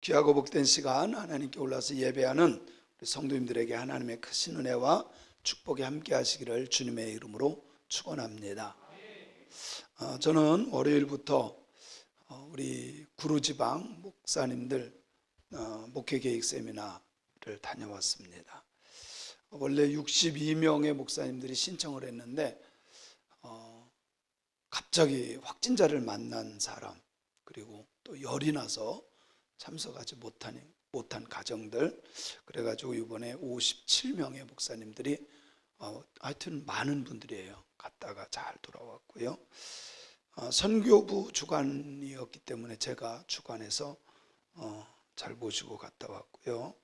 귀하고 복된 시간 하나님께 올라서 예배하는 우리 성도님들에게 하나님의 크신 은혜와 축복이 함께 하시기를 주님의 이름으로 축원합니다. 저는 월요일부터 우리 구루지방 목사님들 목회계획 세미나를 다녀왔습니다. 원래 62명의 목사님들이 신청을 했는데 갑자기 확진자를 만난 사람, 그리고 또 열이 나서 참석하지 못한 가정들, 그래가지고 이번에 57명의 목사님들이 하여튼 많은 분들이에요. 갔다가 잘 돌아왔고요. 선교부 주관이었기 때문에 제가 주관해서 잘 모시고 갔다 왔고요.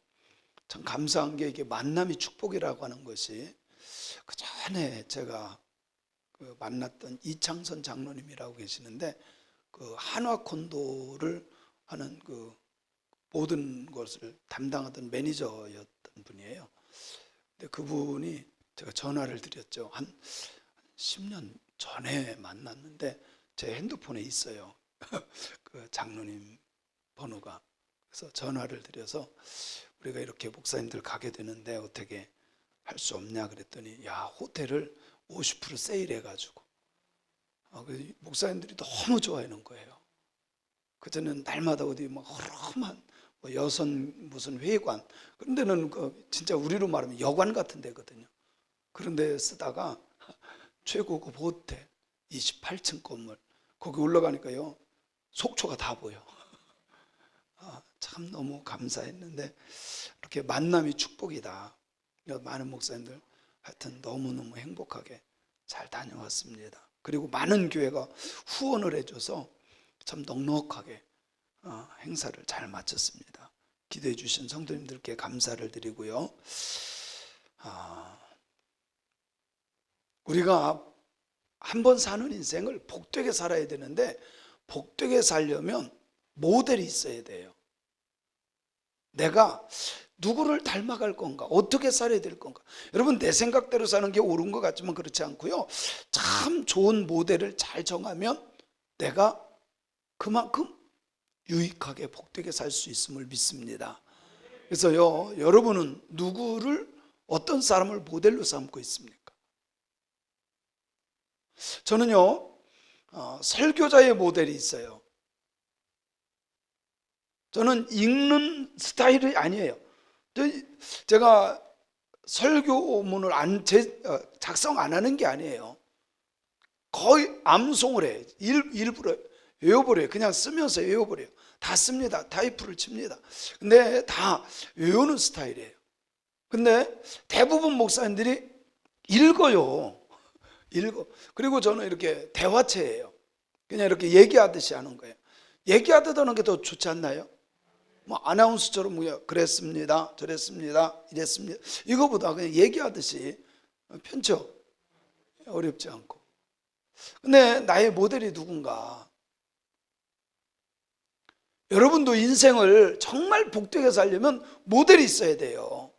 참 감사한 게 이게 만남이 축복이라고 하는 것이, 그 전에 제가 만났던 이창선 장로님이라고 계시는데 그 한화 콘도를 하는 그 모든 것을 담당하던 매니저였던 분이에요. 근데 그분이 제가 전화를 드렸죠. 한 10년 전에 만났는데 제 핸드폰에 있어요. 그 장로님 번호가. 그래서 전화를 드려서 우리가 이렇게 목사님들 가게 되는데 어떻게 할 수 없냐 그랬더니, 야, 호텔을 50% 세일해가지고 목사님들이 너무 좋아하는 거예요. 그전에는 날마다 어디 막 허름한 여선 무슨 회관, 그런 데는 진짜 우리로 말하면 여관 같은 데거든요. 그런 데 쓰다가 최고급 호텔 28층 건물, 거기 올라가니까요 속초가 다 보여. 참 너무 감사했는데, 이렇게 만남이 축복이다. 많은 목사님들 하여튼 너무너무 행복하게 잘 다녀왔습니다. 그리고 많은 교회가 후원을 해줘서 참 넉넉하게 행사를 잘 마쳤습니다. 기도해 주신 성도님들께 감사를 드리고요. 우리가 한 번 사는 인생을 복되게 살아야 되는데, 복되게 살려면 모델이 있어야 돼요. 내가 누구를 닮아갈 건가? 어떻게 살아야 될 건가? 여러분, 내 생각대로 사는 게 옳은 것 같지만 그렇지 않고요, 참 좋은 모델을 잘 정하면 내가 그만큼 유익하게 복되게 살 수 있음을 믿습니다. 그래서요, 여러분은 누구를, 어떤 사람을 모델로 삼고 있습니까? 저는요, 설교자의 모델이 있어요. 저는 읽는 스타일이 아니에요. 제가 설교문을 작성 안 하는 게 아니에요. 거의 암송을 해요. 일부러 외워버려요. 그냥 쓰면서 외워버려요. 다 씁니다. 타이프를 칩니다. 근데 다 외우는 스타일이에요. 근데 대부분 목사님들이 읽어요. 그리고 저는 이렇게 대화체예요. 그냥 이렇게 얘기하듯이 하는 거예요. 얘기하듯 하는 게 더 좋지 않나요? 뭐 아나운서처럼 그랬습니다, 저랬습니다, 이랬습니다, 이거보다 그냥 얘기하듯이 편죠. 어렵지 않고. 근데 나의 모델이 누군가? 여러분도 인생을 정말 복되게 살려면 모델이 있어야 돼요.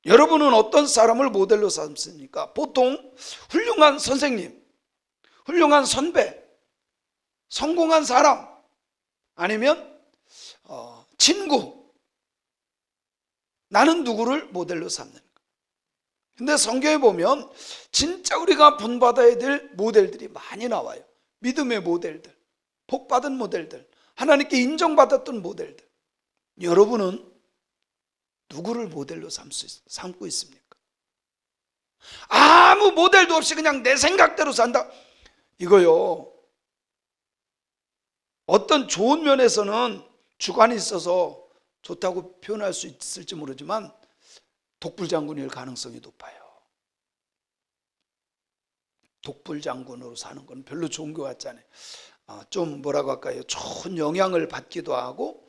여러분은 어떤 사람을 모델로 삼습니까? 보통 훌륭한 선생님, 훌륭한 선배, 성공한 사람, 아니면 친구, 나는 누구를 모델로 삼는가? 근데 성경에 보면 진짜 우리가 본받아야 될 모델들이 많이 나와요. 믿음의 모델들, 복받은 모델들, 하나님께 인정받았던 모델들. 여러분은 누구를 모델로 삼고 있습니까? 아무 모델도 없이 그냥 내 생각대로 산다, 이거요, 어떤 좋은 면에서는 주관이 있어서 좋다고 표현할 수 있을지 모르지만 독불장군일 가능성이 높아요. 독불장군으로 사는 건 별로 좋은 것 같지 않아요. 좀 뭐라고 할까요? 좋은 영향을 받기도 하고,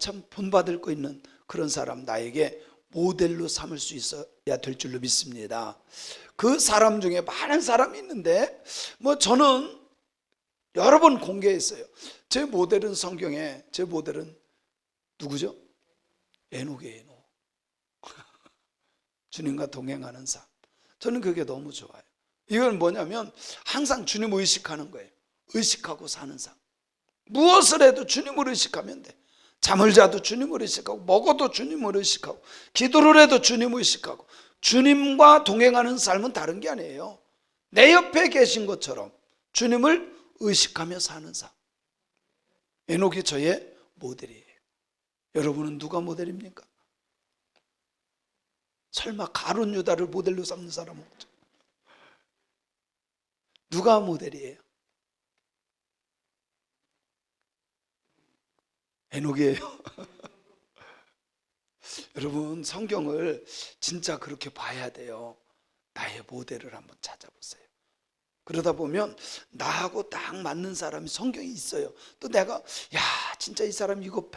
참 본받을 거 있는 그런 사람, 나에게 모델로 삼을 수 있어야 될 줄로 믿습니다. 그 사람 중에 많은 사람이 있는데, 저는 여러 번 공개했어요. 제 모델은, 성경에 제 모델은 누구죠? 에녹이에요. 에녹. 주님과 동행하는 삶. 저는 그게 너무 좋아요. 이건 뭐냐면 항상 주님 의식하는 거예요. 의식하고 사는 삶. 무엇을 해도 주님을 의식하면 돼. 잠을 자도 주님을 의식하고, 먹어도 주님을 의식하고, 기도를 해도 주님을 의식하고. 주님과 동행하는 삶은 다른 게 아니에요. 내 옆에 계신 것처럼 주님을 의식하며 사는 삶. 에녹이 저의 모델이에요. 여러분은 누가 모델입니까? 설마 가룟 유다를 모델로 삼는 사람 없죠? 누가 모델이에요? 에녹이에요. 여러분, 성경을 진짜 그렇게 봐야 돼요. 나의 모델을 한번 찾아보세요. 그러다 보면 나하고 딱 맞는 사람이 성경에 있어요. 또 내가 진짜 이 사람 이거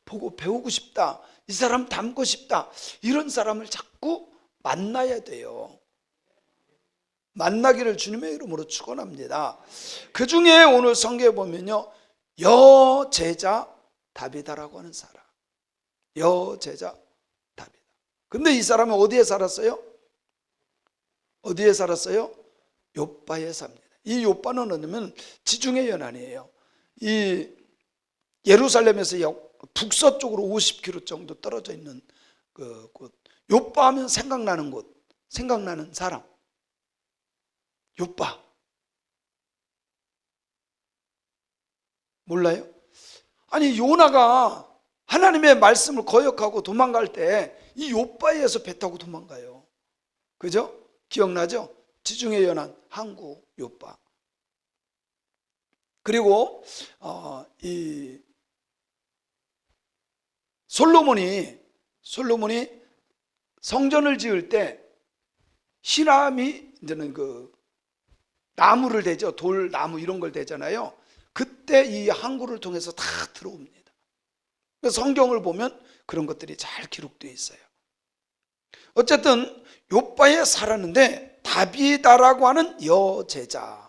보고 배우고 싶다, 이 사람 닮고 싶다, 이런 사람을 자꾸 만나야 돼요. 만나기를 주님의 이름으로 축원합니다. 그 중에 오늘 성경에 보면요, 여제자 다비다라고 하는 사람, 여제자 다비다. 근데 이 사람은 어디에 살았어요? 어디에 살았어요? 욥바에 삽니다. 이 욥바는 어디냐면 지중해 연안이에요. 이 예루살렘에서 북서쪽으로 50km 정도 떨어져 있는 그 곳. 욥바하면 생각나는 곳, 생각나는 사람. 욥바. 몰라요? 아니, 요나가 하나님의 말씀을 거역하고 도망갈 때 이 욥바에서 배 타고 도망가요. 그죠? 기억나죠? 지중해 연안 항구 욥바. 그리고 이 솔로몬이 성전을 지을 때 히람이 이제는 그 나무를 대죠. 돌나무 이런 걸 대잖아요. 그때 이 항구를 통해서 다 들어옵니다. 그래서 성경을 보면 그런 것들이 잘 기록되어 있어요. 어쨌든 욥바에 살았는데 다비다라고 하는 여제자.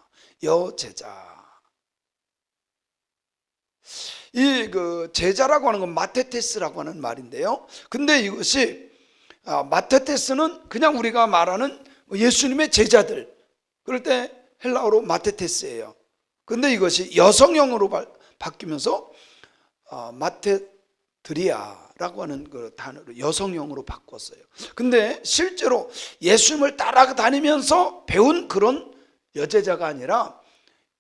이 그 제자라고 하는 건 마테테스라고 하는 말인데요. 근데 이것이 마테테스는 그냥 우리가 말하는 예수님의 제자들. 그럴 때 헬라어로 마테테스예요. 근데 이것이 여성형으로 바뀌면서 마테드리아라고 하는 그 단어로 여성형으로 바꿨어요. 근데 실제로 예수님을 따라다니면서 배운 그런 여제자가 아니라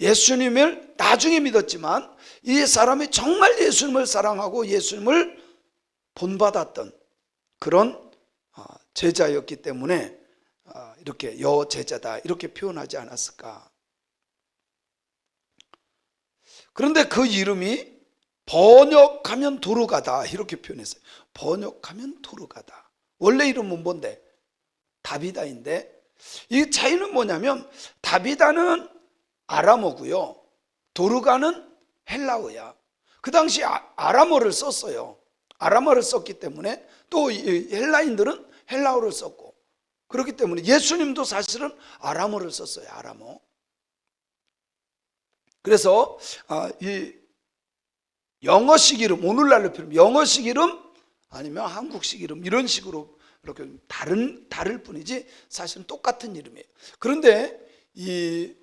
예수님을 나중에 믿었지만 이 사람이 정말 예수님을 사랑하고 예수님을 본받았던 그런 제자였기 때문에 이렇게 여제자다 이렇게 표현하지 않았을까. 그런데 그 이름이 번역하면 도르가다 이렇게 표현했어요. 번역하면 도르가다. 원래 이름은 뭔데? 다비다인데 이 차이는 뭐냐면 다비다는 아람어고요, 도르가는 헬라어야. 그 당시 아람어를 썼어요. 아람어를 썼기 때문에 또 헬라인들은 헬라어를 썼고, 그렇기 때문에 예수님도 사실은 아람어를 썼어요. 아람어. 그래서 이 영어식 이름, 오늘날로 표현 영어식 이름 아니면 한국식 이름 이런 식으로 이렇게 다를 뿐이지 사실은 똑같은 이름이에요. 그런데 이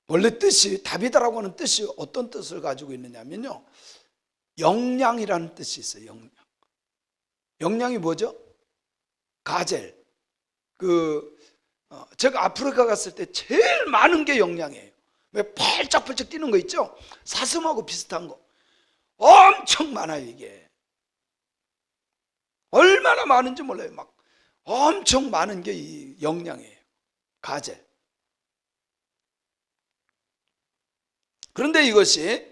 원래 뜻이 다비다라고 하는 뜻이 어떤 뜻을 가지고 있느냐면요, 영양이라는 뜻이 있어요. 영양이 뭐죠? 가젤. 제가 아프리카 갔을 때 제일 많은 게 영양이에요. 왜 펄쩍펄쩍 뛰는 거 있죠? 사슴하고 비슷한 거 엄청 많아요. 이게 얼마나 많은지 몰라요. 막 엄청 많은 게 이 영양이에요. 가젤. 그런데 이것이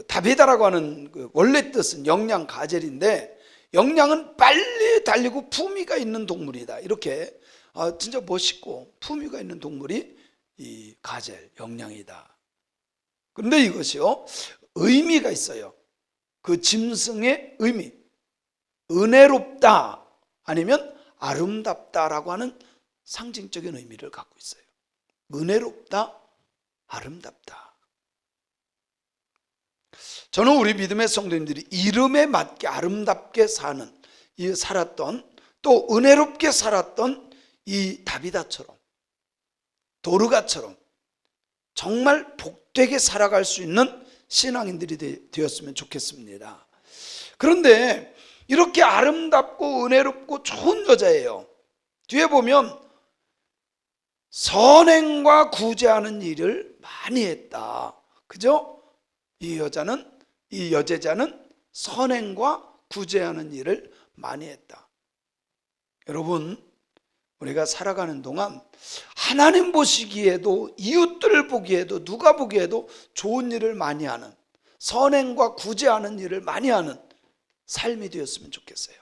다비다라고 하는 원래 뜻은 영양 가젤인데, 영양은 빨리 달리고 품위가 있는 동물이다. 이렇게 진짜 멋있고 품위가 있는 동물이 이 가젤, 영양이다. 그런데 이것이요, 의미가 있어요. 그 짐승의 의미, 은혜롭다 아니면 아름답다라고 하는 상징적인 의미를 갖고 있어요. 은혜롭다, 아름답다. 저는 우리 믿음의 성도님들이 이름에 맞게 아름답게 살았던, 또 은혜롭게 살았던 이 다비다처럼, 도르가처럼 정말 복되게 살아갈 수 있는 신앙인들이 되었으면 좋겠습니다. 그런데 이렇게 아름답고 은혜롭고 좋은 여자예요. 뒤에 보면 선행과 구제하는 일을 많이 했다. 그죠? 이 여제자는 선행과 구제하는 일을 많이 했다. 여러분, 우리가 살아가는 동안 하나님 보시기에도, 이웃들 보기에도, 누가 보기에도 좋은 일을 많이 하는, 선행과 구제하는 일을 많이 하는 삶이 되었으면 좋겠어요.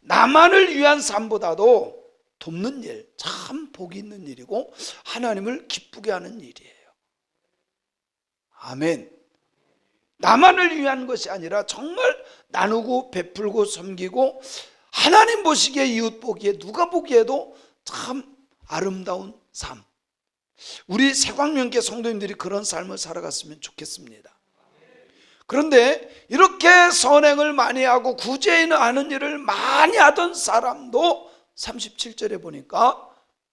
나만을 위한 삶보다도 돕는 일, 참 복이 있는 일이고 하나님을 기쁘게 하는 일이에요. 아멘. 나만을 위한 것이 아니라 정말 나누고 베풀고 섬기고 하나님 보시기에, 이웃 보기에, 누가 보기에도 참 아름다운 삶. 우리 새광명교회 성도님들이 그런 삶을 살아갔으면 좋겠습니다. 그런데 이렇게 선행을 많이 하고 구제하는 일을 많이 하던 사람도 37절에 보니까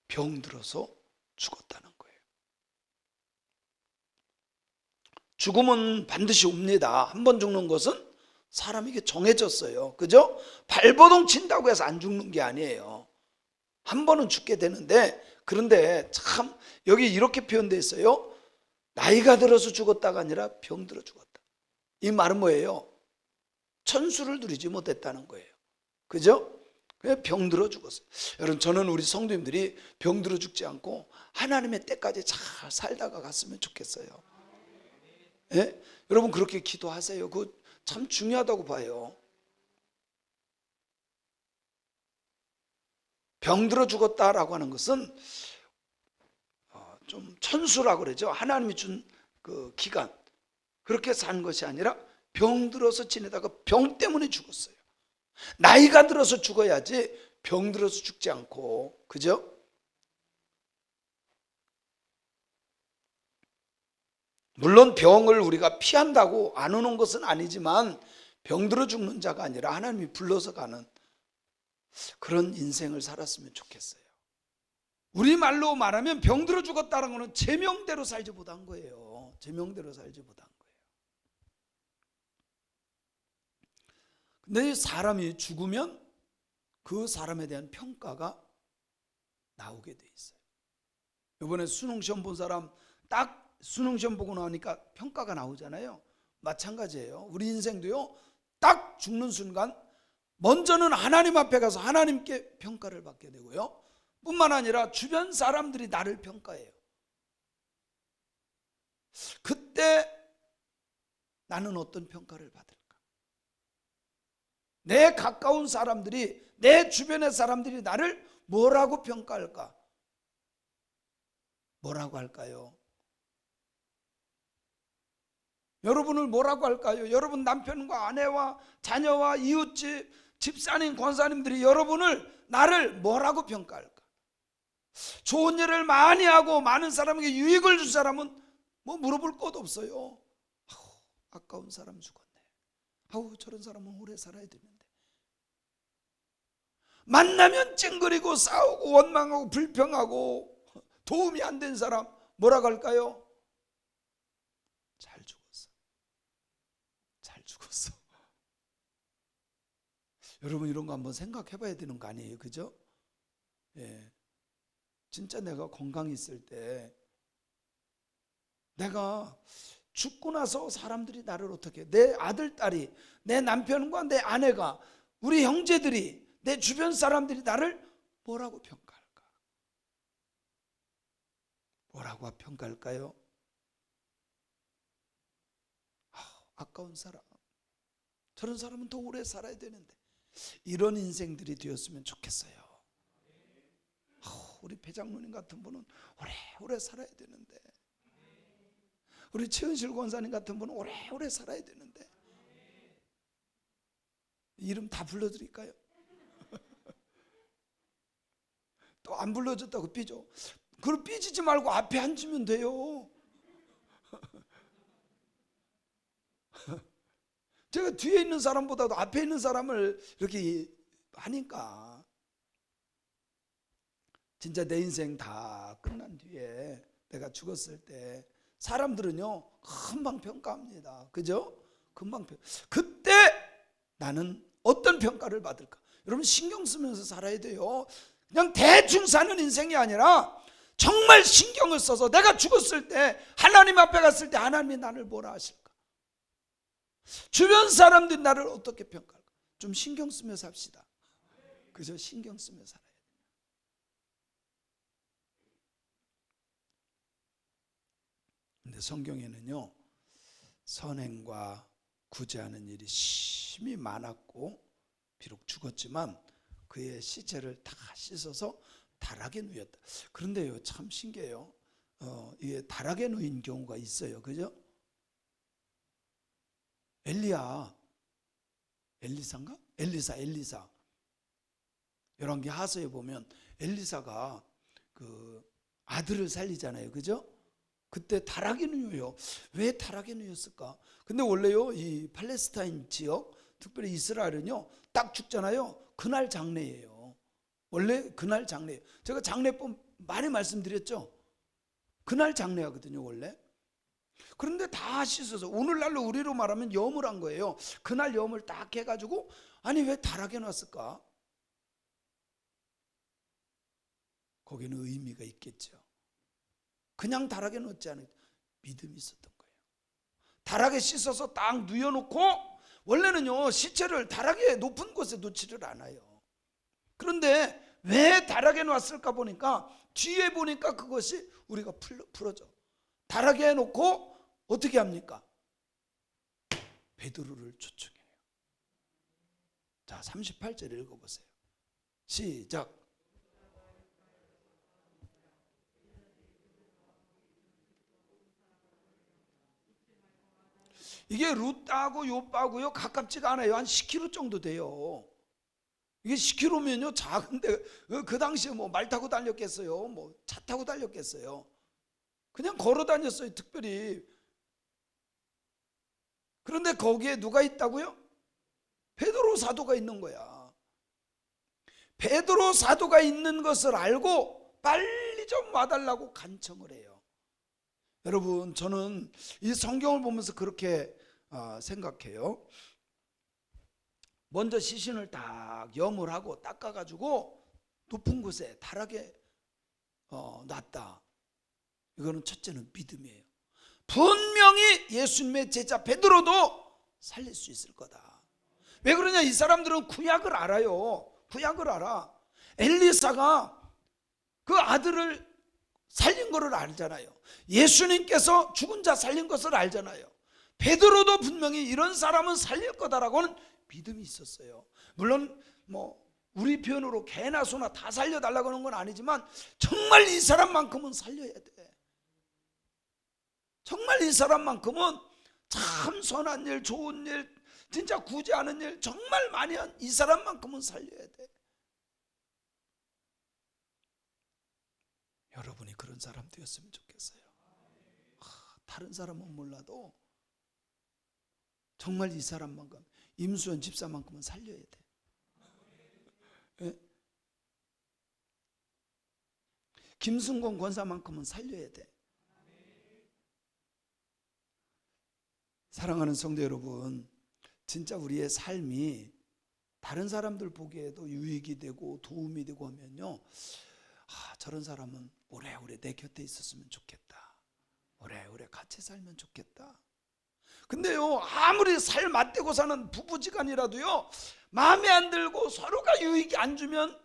병들어서 죽었다는 거예요. 죽음은 반드시 옵니다. 한 번 죽는 것은 사람에게 정해졌어요. 그죠? 발버둥 친다고 해서 안 죽는 게 아니에요. 한 번은 죽게 되는데, 그런데 참 여기 이렇게 표현되어 있어요. 나이가 들어서 죽었다가 아니라 병들어 죽었다. 이 말은 뭐예요? 천수를 누리지 못했다는 거예요. 그죠? 그냥 병들어 죽었어요. 여러분, 저는 우리 성도님들이 병들어 죽지 않고 하나님의 때까지 잘 살다가 갔으면 좋겠어요. 예? 여러분, 그렇게 기도하세요. 그거 참 중요하다고 봐요. 병들어 죽었다라고 하는 것은 좀 천수라고 그러죠. 하나님이 준 그 기간, 그렇게 산 것이 아니라 병들어서 지내다가 병 때문에 죽었어요. 나이가 들어서 죽어야지 병들어서 죽지 않고, 그죠? 물론 병을 우리가 피한다고 안 오는 것은 아니지만 병들어 죽는 자가 아니라 하나님이 불러서 가는 그런 인생을 살았으면 좋겠어요. 우리말로 말하면 병들어 죽었다는 것은 제명대로 살지 못한 거예요. 제명대로 살지 못한 거예요. 근데 사람이 죽으면 그 사람에 대한 평가가 나오게 돼 있어요. 이번에 수능시험 본 사람 딱 수능시험 보고 나오니까 평가가 나오잖아요. 마찬가지예요. 우리 인생도요, 딱 죽는 순간 먼저는 하나님 앞에 가서 하나님께 평가를 받게 되고요, 뿐만 아니라 주변 사람들이 나를 평가해요. 그때 나는 어떤 평가를 받을까? 내 가까운 사람들이, 내 주변의 사람들이 나를 뭐라고 평가할까? 뭐라고 할까요? 여러분을 뭐라고 할까요? 여러분 남편과 아내와 자녀와 이웃집, 집사님, 권사님들이 여러분을, 나를 뭐라고 평가할까? 좋은 일을 많이 하고 많은 사람에게 유익을 준 사람은 뭐 물어볼 것도 없어요. 아까운 사람 죽었네. 저런 사람은 오래 살아야 되는데. 만나면 찡그리고 싸우고 원망하고 불평하고 도움이 안 된 사람 뭐라고 할까요? 잘 죽었어. 잘 죽었어. 여러분, 이런 거 한번 생각해 봐야 되는 거 아니에요? 그죠? 예. 진짜 내가 건강히 있을 때, 내가 죽고 나서 사람들이 나를 어떻게, 내 아들, 딸이, 내 남편과 내 아내가, 우리 형제들이, 내 주변 사람들이 나를 뭐라고 평가할까? 뭐라고 평가할까요? 아까운 사람, 저런 사람은 더 오래 살아야 되는데. 이런 인생들이 되었으면 좋겠어요. 우리 배장로님 같은 분은 오래오래 살아야 되는데, 우리 최은실 권사님 같은 분은 오래오래 살아야 되는데. 이름 다 불러드릴까요? 또 안 불러줬다고 삐져. 그럼 삐지지 말고 앞에 앉으면 돼요. 제가 뒤에 있는 사람보다도 앞에 있는 사람을 이렇게 하니까 진짜 내 인생 다 끝난 뒤에 내가 죽었을 때 사람들은요 금방 평가합니다. 그죠? 금방 그때 나는 어떤 평가를 받을까? 여러분 신경 쓰면서 살아야 돼요. 그냥 대충 사는 인생이 아니라 정말 신경을 써서 내가 죽었을 때 하나님 앞에 갔을 때 하나님이 나를 뭐라 하실까? 주변 사람들이 나를 어떻게 평가할까? 좀 신경 쓰며 삽시다. 그저 신경 쓰며 살아야 돼요. 근데 성경에는요 선행과 구제하는 일이 심히 많았고 비록 죽었지만 그의 시체를 다 씻어서 다락에 누였다. 그런데요 참 신기해요. 이게 다락에 누인 경우가 있어요. 그죠? 엘리사인가? 엘리사. 열왕기 하서에 보면 엘리사가 그 아들을 살리잖아요. 그죠? 그때 다락에 누워요. 왜 다락에 누웠을까? 근데 원래요 이 팔레스타인 지역 특별히 이스라엘은요 딱 죽잖아요. 그날 장례예요. 원래 그날 장례예요. 제가 장례법 많이 말씀드렸죠. 그날 장례하거든요 원래. 그런데 다 씻어서 오늘날로 우리로 말하면 염을 한 거예요. 그날 염을 딱 해가지고 아니 왜 다락에 놨을까? 거기는 의미가 있겠죠. 그냥 다락에 놓지 않아요. 믿음이 있었던 거예요. 다락에 씻어서 딱 누워놓고 원래는요 시체를 다락에 높은 곳에 놓지를 않아요. 그런데 왜 다락에 놨을까 보니까 뒤에 보니까 그것이 우리가 풀어져. 다락에 놓고 어떻게 합니까? 베드로를 초청해요. 자 38절 읽어보세요. 시작. 이게 룻하고 요바하고요 가깝지가 않아요. 한 10km 정도 돼요. 이게 10km면요 작은데 그 당시에 뭐 말 타고 달렸겠어요? 뭐 차 타고 달렸겠어요? 그냥 걸어 다녔어요 특별히. 그런데 거기에 누가 있다고요? 베드로 사도가 있는 거야. 베드로 사도가 있는 것을 알고 빨리 좀 와달라고 간청을 해요. 여러분 저는 이 성경을 보면서 그렇게 생각해요. 먼저 시신을 딱 염을 하고 닦아가지고 높은 곳에 다락에 놨다. 이거는 첫째는 믿음이에요. 분명히 예수님의 제자 베드로도 살릴 수 있을 거다. 왜 그러냐? 이 사람들은 구약을 알아요. 구약을 알아. 엘리사가 그 아들을 살린 것을 알잖아요. 예수님께서 죽은 자 살린 것을 알잖아요. 베드로도 분명히 이런 사람은 살릴 거다라고는 믿음이 있었어요. 물론 뭐 우리 표현으로 개나 소나 다 살려달라고 하는 건 아니지만 정말 이 사람만큼은 살려야 돼. 정말 이 사람만큼은 참 선한 일, 좋은 일, 진짜 구제하는 일 정말 많이 한 이 사람만큼은 살려야 돼. 여러분이 그런 사람 되었으면 좋겠어요. 다른 사람은 몰라도 정말 이 사람만큼, 임수연 집사만큼은 살려야 돼. 네? 김승권 권사만큼은 살려야 돼. 사랑하는 성도 여러분, 진짜 우리의 삶이 다른 사람들 보기에도 유익이 되고 도움이 되고 하면요, 저런 사람은 오래오래 내 곁에 있었으면 좋겠다. 오래오래 같이 살면 좋겠다. 근데요, 아무리 살 맞대고 사는 부부지간이라도요, 마음에 안 들고 서로가 유익이 안 주면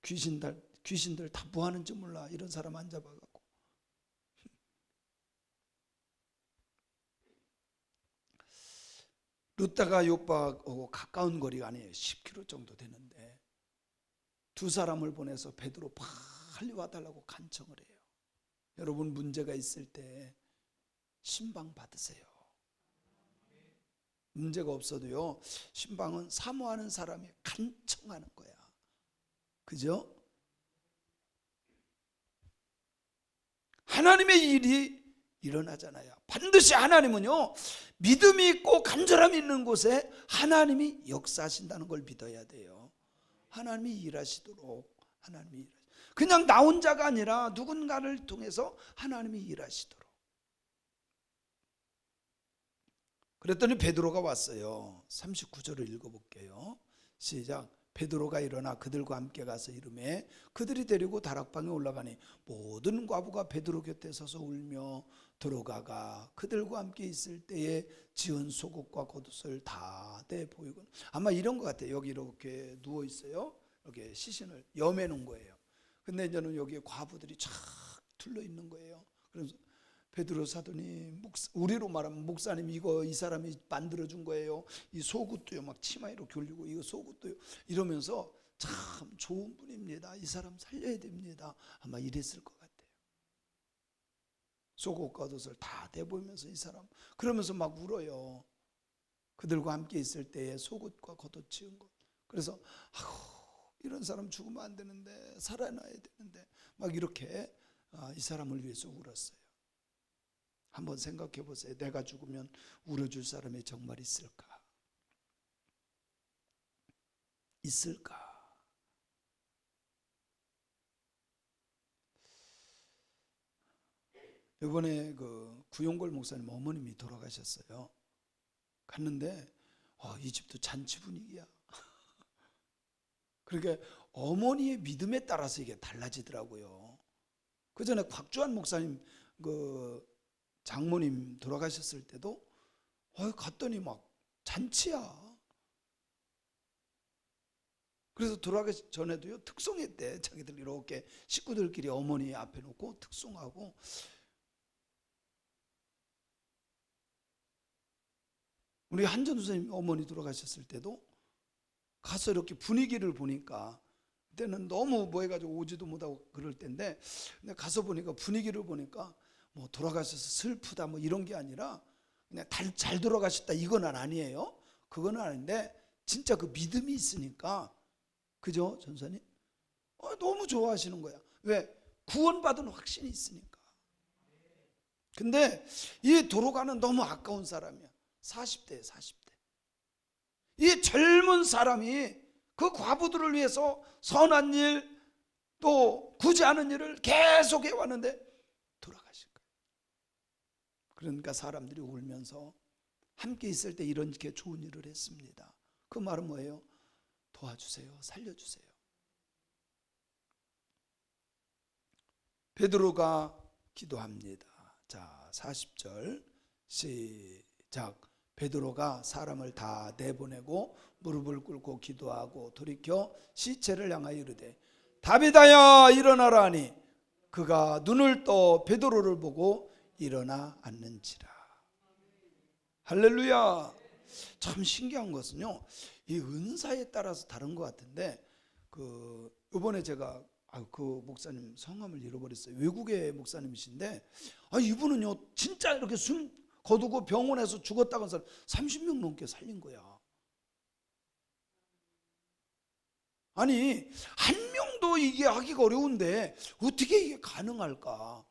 귀신들 다 뭐 하는지 몰라. 이런 사람 안 잡아갖고. 룻다가 요바하고 가까운 거리가 아니에요. 10km 정도 되는데 두 사람을 보내서 베드로 빨리 와달라고 간청을 해요. 여러분 문제가 있을 때 신방 받으세요. 문제가 없어도요, 신방은 사모하는 사람이 간청하는 거야. 그죠? 하나님의 일이 일어나잖아요. 반드시 하나님은요, 믿음이 있고 간절함이 있는 곳에 하나님이 역사하신다는 걸 믿어야 돼요. 하나님이 일하시도록. 그냥 나 혼자가 아니라 누군가를 통해서 하나님이 일하시도록. 그랬더니 베드로가 왔어요. 39절을 읽어볼게요. 시작. 베드로가 일어나 그들과 함께 가서 이르매 그들이 데리고 다락방에 올라가니 모든 과부가 베드로 곁에 서서 울며 들어가가 그들과 함께 있을 때에 지은 속옷과 겉옷을 다 대 보이곤. 아마 이런 것 같아요. 여기 이렇게 누워 있어요. 이렇게 시신을 여매 놓은 거예요. 근데 이제는 여기에 과부들이 쫙 둘러 있는 거예요. 그래서 베드로 사도님, 우리로 말하면 목사님, 이거 이 사람이 만들어 준 거예요. 이 속옷도요 막 치마 이렇게 올리고 이거 속옷도요 이러면서 참 좋은 분입니다. 이 사람 살려야 됩니다. 아마 이랬을 것 같아요. 속옷과 겉옷을 다 대보이면서 이 사람 그러면서 막 울어요. 그들과 함께 있을 때에 속옷과 겉옷 지은 것. 그래서 이런 사람 죽으면 안 되는데 살아나야 되는데 막 이렇게 이 사람을 위해서 울었어요. 한번 생각해 보세요. 내가 죽으면 울어줄 사람이 정말 있을까? 있을까? 이번에 그 구용골 목사님 어머님이 돌아가셨어요. 갔는데 이 집도 잔치 분위기야. 그러니까 어머니의 믿음에 따라서 이게 달라지더라고요. 그 전에 곽주한 목사님 그 장모님 돌아가셨을 때도 갔더니 막 잔치야. 그래서 돌아가기 전에도요 특송했대. 자기들 이렇게 식구들끼리 어머니 앞에 놓고 특송하고. 우리 한전 선생님 어머니 돌아가셨을 때도 가서 이렇게 분위기를 보니까 그때는 너무 뭐 해가지고 오지도 못하고 그럴 때인데 근데 가서 보니까 분위기를 보니까 뭐 돌아가셔서 슬프다 뭐 이런 게 아니라 그냥 잘 돌아가셨다 이건 아니에요. 그건 아닌데 진짜 그 믿음이 있으니까 그죠 전사님? 너무 좋아하시는 거야. 왜? 구원받은 확신이 있으니까. 근데 이 도로가는 너무 아까운 사람이야. 40대에 40대. 이 젊은 사람이 그 과부들을 위해서 선한 일 또 굳이 않은 일을 계속 해왔는데 돌아가신 거예요. 그러니까 사람들이 울면서 함께 있을 때 이렇게 좋은 일을 했습니다. 그 말은 뭐예요? 도와주세요. 살려주세요. 베드로가 기도합니다. 자, 40절 시작. 베드로가 사람을 다 내보내고 무릎을 꿇고 기도하고 돌이켜 시체를 향하여 이르되 다비다야 일어나라 하니 그가 눈을 떠 베드로를 보고 일어나 앉는지라. 할렐루야. 참 신기한 것은요 이 은사에 따라서 다른 것 같은데 이번에 제가 그 목사님 성함을 잃어버렸어요. 외국의 목사님이신데 이분은요 진짜 이렇게 숨 거두고 병원에서 죽었다고 한 사람 30명 넘게 살린 거야. 아니 한 명도 이게 하기가 어려운데 어떻게 이게 가능할까?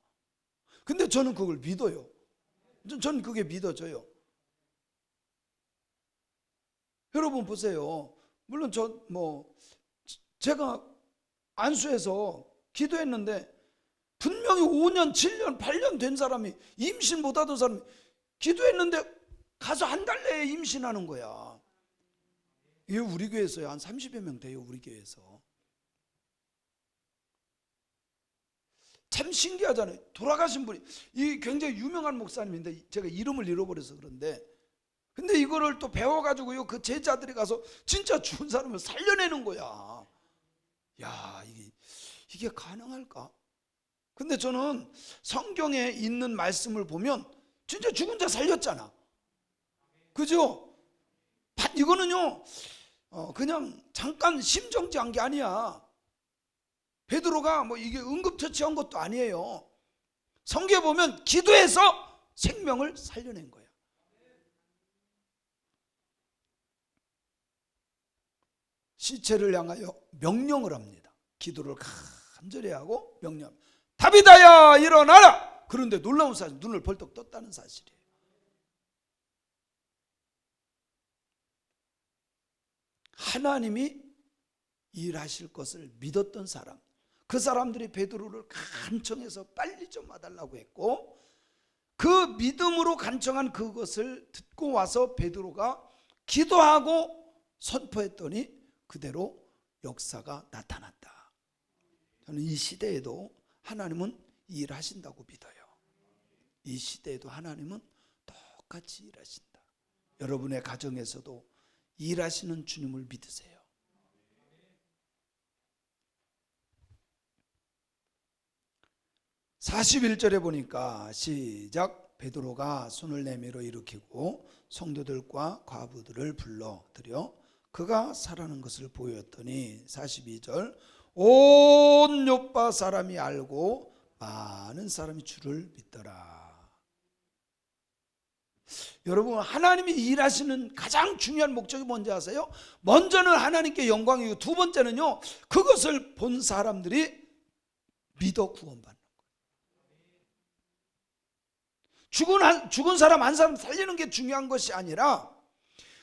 근데 저는 그걸 믿어요. 저는 그게 믿어져요. 여러분 보세요. 물론 제가 안수해서 기도했는데 분명히 5년, 7년, 8년 된 사람이 임신 못하던 사람이 기도했는데 가서 한 달 내에 임신하는 거야. 이게 우리 교회에서요 한 30여 명 돼요. 우리 교회에서. 참 신기하잖아요. 돌아가신 분이 이 굉장히 유명한 목사님인데 제가 이름을 잃어버려서 그런데 근데 이거를 또 배워가지고요 그 제자들이 가서 진짜 죽은 사람을 살려내는 거야. 야 이게 가능할까? 근데 저는 성경에 있는 말씀을 보면 진짜 죽은 자 살렸잖아. 그죠? 이거는요 그냥 잠깐 심정지한 게 아니야. 베드로가 뭐 이게 응급처치한 것도 아니에요. 성경에 보면 기도해서 생명을 살려낸 거야. 시체를 향하여 명령을 합니다. 기도를 간절히 하고 명령합니다. 다비다야 일어나라. 그런데 놀라운 사실 눈을 벌떡 떴다는 사실이에요. 하나님이 일하실 것을 믿었던 사람. 그 사람들이 베드로를 간청해서 빨리 좀 와달라고 했고, 그 믿음으로 간청한 그것을 듣고 와서 베드로가 기도하고 선포했더니 그대로 역사가 나타났다. 저는 이 시대에도 하나님은 일하신다고 믿어요. 이 시대에도 하나님은 똑같이 일하신다. 여러분의 가정에서도 일하시는 주님을 믿으세요. (41절에) 보니까 시작. 베드로가 손을 내밀어 일으키고 성도들과 과부들을 불러들여 그가 살아난 것을 보였더니 (42절) 온 요파 사람이 알고 많은 사람이 주를 믿더라. 여러분, 하나님이 일하시는 가장 중요한 목적이 뭔지 아세요? 먼저는 하나님께 영광이고, 두 번째는요, 그것을 본 사람들이 믿어 구원받는 거예요. 죽은 사람 한 사람 살리는 게 중요한 것이 아니라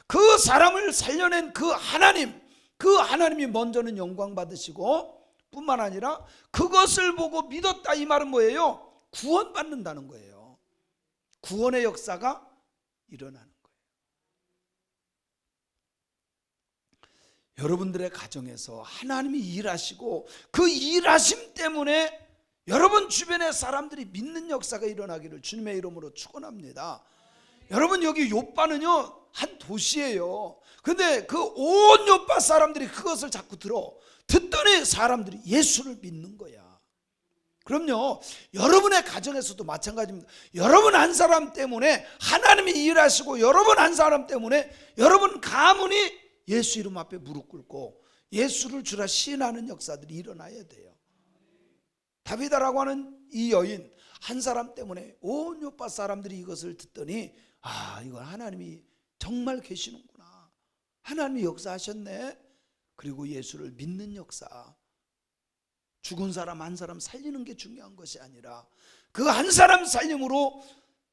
그 사람을 살려낸 그 하나님이 먼저는 영광 받으시고, 뿐만 아니라 그것을 보고 믿었다, 이 말은 뭐예요? 구원받는다는 거예요. 구원의 역사가 일어나는 거예요. 여러분들의 가정에서 하나님이 일하시고 그 일하심 때문에 여러분 주변의 사람들이 믿는 역사가 일어나기를 주님의 이름으로 축원합니다. 여러분, 여기 요빠는요 한 도시예요. 근데 그 온 요빠 사람들이 그것을 자꾸 듣더니 사람들이 예수를 믿는 거야. 그럼요, 여러분의 가정에서도 마찬가지입니다. 여러분 한 사람 때문에 하나님이 일하시고, 여러분 한 사람 때문에 여러분 가문이 예수 이름 앞에 무릎 꿇고 예수를 주라 시인하는 역사들이 일어나야 돼요. 다비다라고 하는 이 여인 한 사람 때문에 온 요파 사람들이 이것을 듣더니, 아, 이건 하나님이 정말 계시는구나, 하나님이 역사하셨네. 그리고 예수를 믿는 역사. 죽은 사람 한 사람 살리는 게 중요한 것이 아니라 그 한 사람 살림으로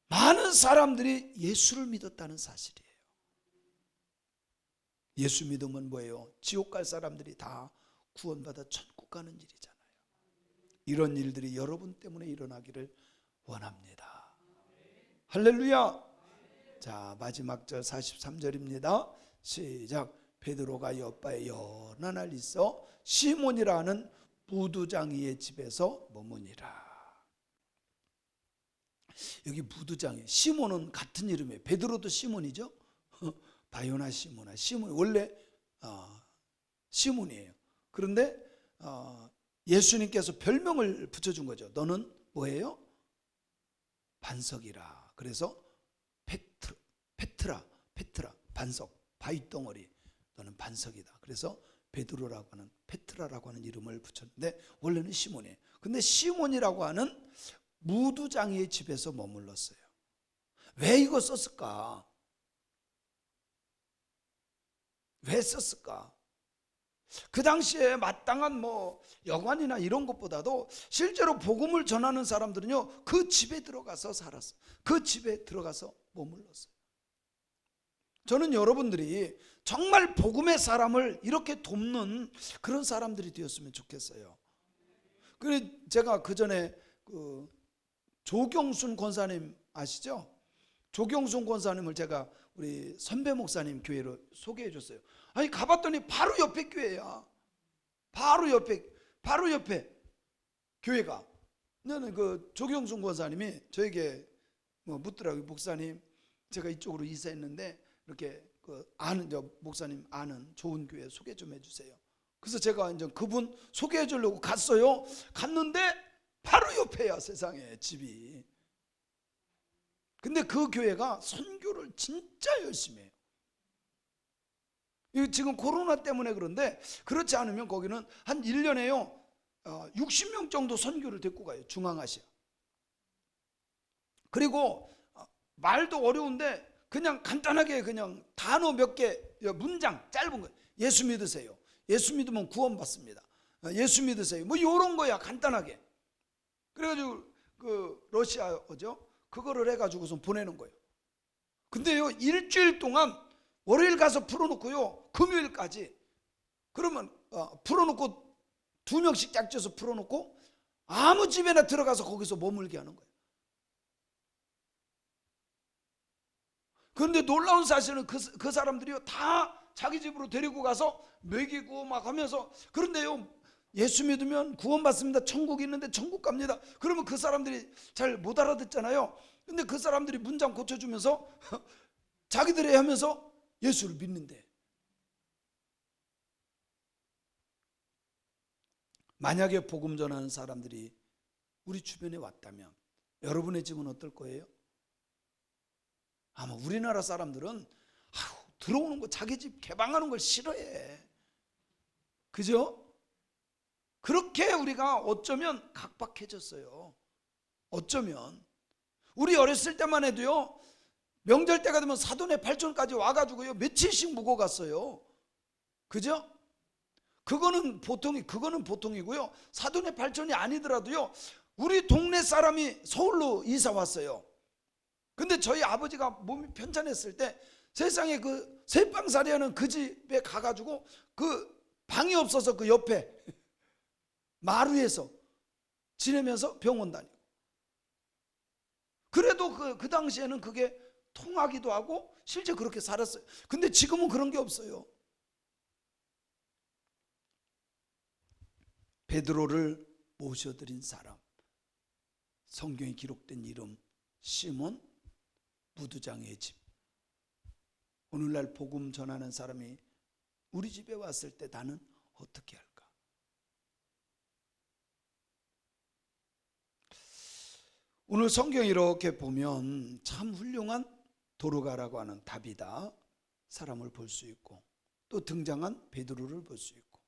많은 사람들이 예수를 믿었다는 사실이에요. 예수 믿으면 뭐예요? 지옥 갈 사람들이 다 구원받아 천국 가는 일이잖아요. 이런 일들이 여러분 때문에 일어나기를 원합니다. 할렐루야. 자, 마지막 절 43절입니다. 시작. 베드로가 요빠에 여러 날 있어 시몬이라는 무두장이의 집에서 머무니라. 여기 무두장이, 시몬은 같은 이름이에요. 베드로도 시몬이죠. 바요나 시몬아, 시몬 원래 시몬이에요. 그런데 예수님께서 별명을 붙여준 거죠. 너는 뭐예요? 반석이라. 그래서 페트라 반석, 바위덩어리, 너는 반석이다. 그래서 베드로라고 하는, 페트라라고 하는 이름을 붙였는데 원래는 시몬이에요. 근데 시몬이라고 하는 무두장이의 집에서 머물렀어요. 왜 이거 썼을까? 왜 썼을까? 그 당시에 마땅한 여관이나 이런 것보다도 실제로 복음을 전하는 사람들은요, 그 집에 들어가서 살았어요. 그 집에 들어가서 머물렀어요. 저는 여러분들이 정말 복음의 사람을 이렇게 돕는 그런 사람들이 되었으면 좋겠어요. 그래서 제가 그 전에 조경순 권사님 아시죠? 조경순 권사님을 제가 우리 선배 목사님 교회로 소개해 줬어요. 아니, 가봤더니 바로 옆에 교회야. 바로 옆에 교회가. 저는 그 조경순 권사님이 저에게 묻더라고요. 목사님, 제가 이쪽으로 이사했는데 이렇게 목사님 아는 좋은 교회 소개 좀 해주세요. 그래서 제가 이제 그분 소개해 주려고 갔어요. 갔는데 바로 옆에야, 세상에 집이. 근데 그 교회가 선교를 진짜 열심히 해요. 지금 코로나 때문에 그런데, 그렇지 않으면 거기는 한 1년에요 60명 정도 선교를 데리고 가요, 중앙아시아. 그리고 말도 어려운데 그냥 간단하게 그냥 단어 몇 개, 문장 짧은 거, 예수 믿으세요, 예수 믿으면 구원받습니다, 예수 믿으세요, 이런 거야, 간단하게. 그래가지고 그 러시아어죠, 그거를 해가지고서 보내는 거예요. 근데요, 일주일 동안 월요일 가서 풀어놓고요, 금요일까지. 그러면 풀어놓고 2명씩 짝져서 풀어놓고 아무 집에나 들어가서 거기서 머물게 하는 거예요. 그런데 놀라운 사실은 그 사람들이요 다 자기 집으로 데리고 가서 먹이고 막 하면서, 그런데요 예수 믿으면 구원받습니다, 천국 있는데 천국 갑니다. 그러면 그 사람들이 잘 못 알아듣잖아요. 근데 그 사람들이 문장 고쳐주면서 자기들이 하면서 예수를 믿는데, 만약에 복음 전하는 사람들이 우리 주변에 왔다면 여러분의 집은 어떨 거예요? 아마 우리나라 사람들은 들어오는 거, 자기 집 개방하는 걸 싫어해. 그죠? 그렇게 우리가 어쩌면 각박해졌어요. 어쩌면 우리 어렸을 때만 해도요 명절 때가 되면 사돈의 팔촌까지 와가지고요 며칠씩 묵어 갔어요. 그죠? 그거는 보통이고요. 사돈의 팔촌이 아니더라도요 우리 동네 사람이 서울로 이사 왔어요. 근데 저희 아버지가 몸이 편찮았을 때 세상에 그 새빵살이 하는 그 집에 가가지고 그 방이 없어서 그 옆에 마루에서 지내면서 병원 다니고, 그래도 그 당시에는 그게 통하기도 하고 실제 그렇게 살았어요. 근데 지금은 그런 게 없어요. 베드로를 모셔드린 사람, 성경에 기록된 이름 시몬 무두장의 집. 오늘날 복음 전하는 사람이 우리 집에 왔을 때 나는 어떻게 할까? 오늘 성경 이렇게 보면 참 훌륭한 도르가라고 하는 다비다 사람을 볼 수 있고, 또 등장한 베드로를 볼 수 있고,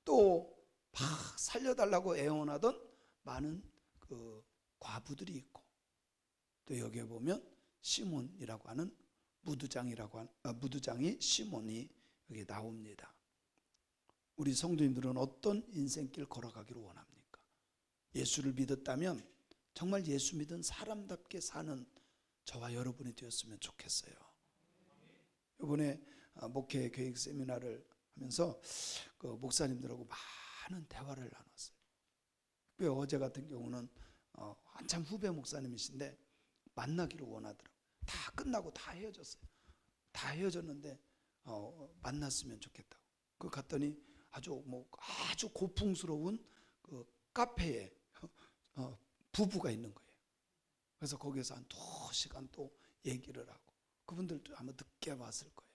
또 막 살려달라고 애원하던 많은 그 과부들이 있고, 또 여기에 보면 시몬이라고 하는 무두장이 시몬이 여기 나옵니다. 우리 성도님들은 어떤 인생길 걸어가기를 원합니까? 예수를 믿었다면 정말 예수 믿은 사람답게 사는 저와 여러분이 되었으면 좋겠어요. 이번에 목회 계획 세미나를 하면서 그 목사님들하고 많은 대화를 나눴어요. 특별히 어제 같은 경우는 한참 후배 목사님이신데 만나기를 원하더라고요. 다 끝나고 다 헤어졌어요. 다 헤어졌는데 만났으면 좋겠다고. 그 갔더니 아주 고풍스러운 그 카페에 부부가 있는 거예요. 그래서 거기서 한 2시간 또 얘기를 하고, 그분들도 아마 늦게 왔을 거예요.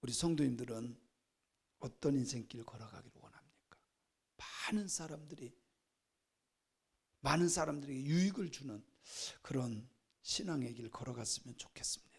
우리 성도님들은 어떤 인생길 걸어가기를 원합니까? 많은 사람들에게 유익을 주는 그런 신앙의 길 걸어갔으면 좋겠습니다.